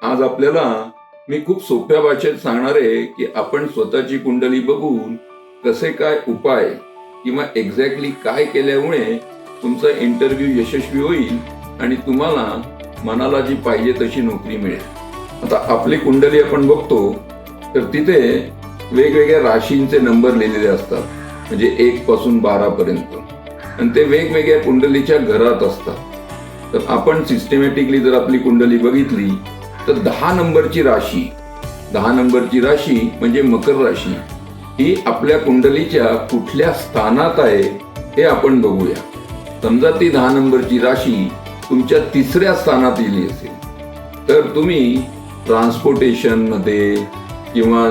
आज आपल्याला मी खूप सोप्या भाषेत सांगणार आहे की आपण स्वतःची कुंडली बघून कसे काय उपाय किंवा एक्झॅक्टली काय केल्यामुळे तुमचा इंटरव्ह्यू यशस्वी होईल आणि तुम्हाला मनाला जी पाहिजे तशी नोकरी मिळेल। आता आपली कुंडली आपण बघतो तर तिथे वेगवेगळ्या राशींचे नंबर लिहिलेले असतात, म्हणजे 1 पासून 12 पर्यंत, आणि ते वेगवेगळ्या कुंडलीच्या घरात असतात। तर आपण सिस्टमॅटिकली जर आपली कुंडली बघितली तर 10 नंबरची राशी म्हणजे मकर राशी ही आपल्या कुंडलीच्या कुठल्या स्थानात आहे हे आपण बघूया। समजा ती 10 नंबरची राशी तुमच्या 3ऱ्या स्थानात येली असेल तर तुम्ही ट्रान्सपोर्टेशन मध्ये किंवा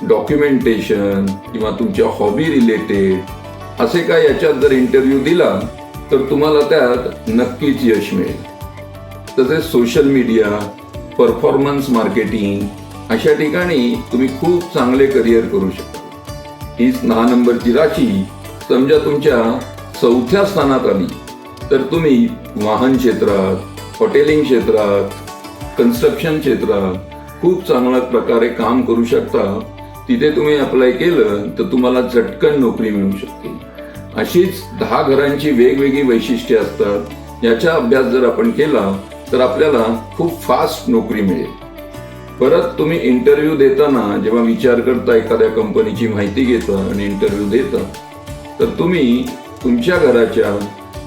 डॉक्युमेंटेशन किंवा तुमच्या हॉबी रिलेटेड असे काय याच्यात जर इंटरव्ह्यू दिला तर तुम्हाला त्यात नक्कीच यश मिळेल। तसेच सोशल मीडिया, परफॉर्मन्स मार्केटिंग अशा ठिकाणी तुम्ही खूप चांगले करिअर करू शकता। ही 10 नंबरची राशी समजा तुमच्या 4थ्या स्थानात आली तर तुम्ही वाहन क्षेत्रात, हॉटेलिंग क्षेत्रात, कन्स्ट्रक्शन क्षेत्रात खूप चांगल्या प्रकारे काम करू शकता। तिथे तुम्ही अप्लाय केलं तर तुम्हाला झटकन नोकरी मिळू शकते। अशीच 10 घरांची वेगवेगळी वैशिष्ट्ये असतात, याचा अभ्यास जर आपण केला तर आपल्याला खूप फास्ट नोकरी मिळेल। परत तुम्ही इंटरव्ह्यू देताना जेव्हा विचार करता, एखाद्या कंपनीची माहिती घेता आणि इंटरव्ह्यू देता, तर तुम्ही तुमच्या घराच्या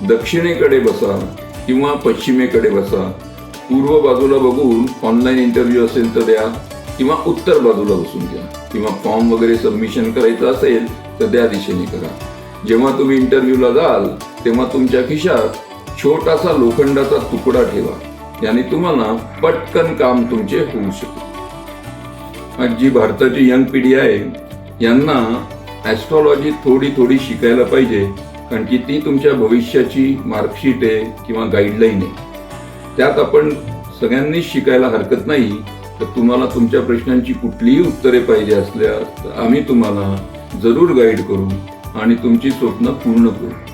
दक्षिणेकडे बसा किंवा पश्चिमेकडे बसा। पूर्व बाजूला बघून ऑनलाईन इंटरव्ह्यू असेल तर द्या किंवा उत्तर बाजूला बसून घ्या, किंवा फॉर्म वगैरे सबमिशन करायचं असेल तर त्या दिशेने करा। जेव्हा तुम्ही इंटरव्ह्यूला जाल तेव्हा तुमच्या खिशात छोटासा लोखंडाचा तुकडा ठेवा, याने तुम्हाला पटकन काम तुमचे होऊ शकेल। आज जी भारताची यंग पिढी आहे यांना ॲस्ट्रॉलॉजी थोडी शिकायला पाहिजे, कारण की ती तुमच्या भविष्याची मार्कशीट आहे किंवा गाईडलाईन आहे। त्यात आपण सगळ्यांनीच शिकायला हरकत नाही। तर तुम्हाला तुमच्या प्रश्नांची कुठलीही उत्तरे पाहिजे असल्यास आम्ही तुम्हाला जरूर गाईड करू आणि तुमची स्वप्न पूर्ण करू।